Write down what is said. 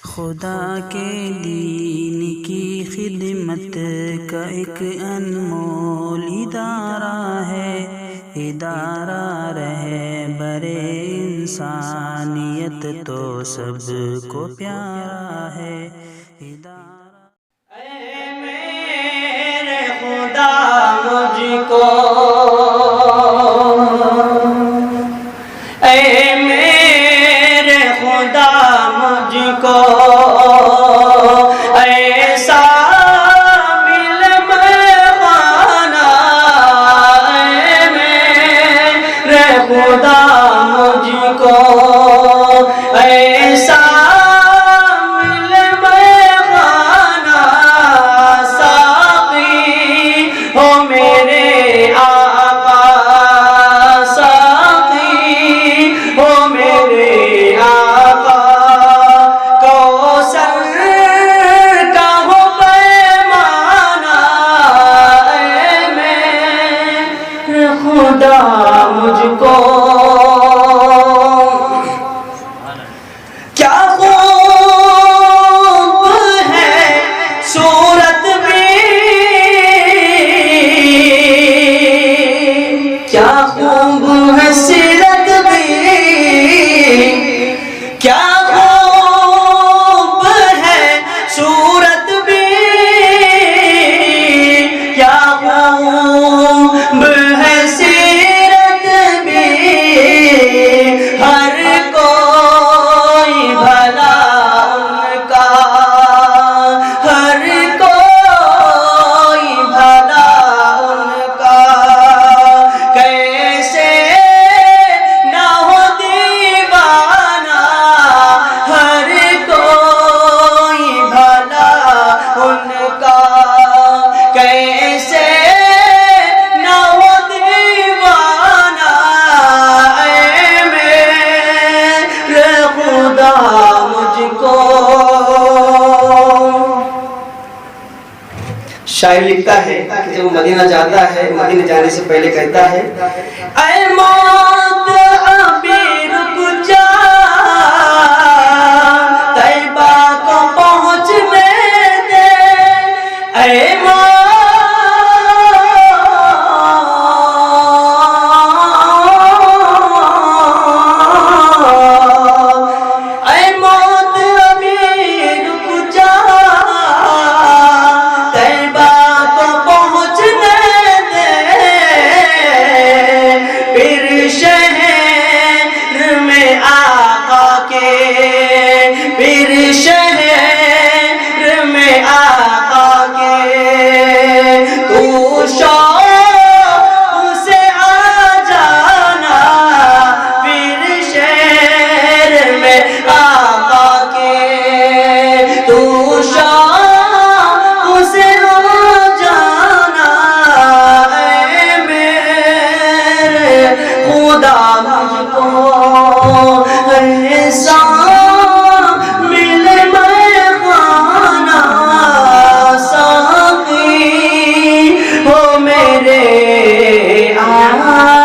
خدا کے دین کی خدمت کا ایک انمول ادارہ ہے، ادارہ رہبر انسانیت تو سب کو پیارا ہے ادارہ۔ اے میرے خدا مجھ کو، اے میرے خدا مجھ کو ایسا مل مہمانہ، اے میرے خدا مجھ کو ایسا مل مہمانہ، ساقی ہو میرے آقا، ساقی ہو میرے آقا، خدا مجھ کو کیا خوب ہے صورت بھی، کیا خوب ہے سیرت بھی، کیا خوب ہے صورت بھی، کیا خوب ہے سیرت بھی، ہر کوئی بھلا ان کا، ہر کوئی بھلا ان کا، کیسے نہ ہو دیوانہ، ہر کوئی بھلا ان کا، کیسے نہ ہو دیوانہ، اے میرے خدا مجھ کو۔ شاعر لکھتا ہے کہ جب وہ مدینہ جاتا ہے، مدینہ جانے سے پہلے کہتا ہے، اے موت ابھی رک جا، طیبہ کو پہنچنے دے، اے موت ابھی رک جا، طیبہ کو پہنچنے دے، پھر شہر میں آقا کے، پھر شہر میں آقا کے، تو شوق سے آ جانا، پھر شہر میں آقا کے، تو شوق سے آ جانا، اے میرے خدا مجھ کو ایسا مل مہمانہ، ساقی ہو میرے آقا۔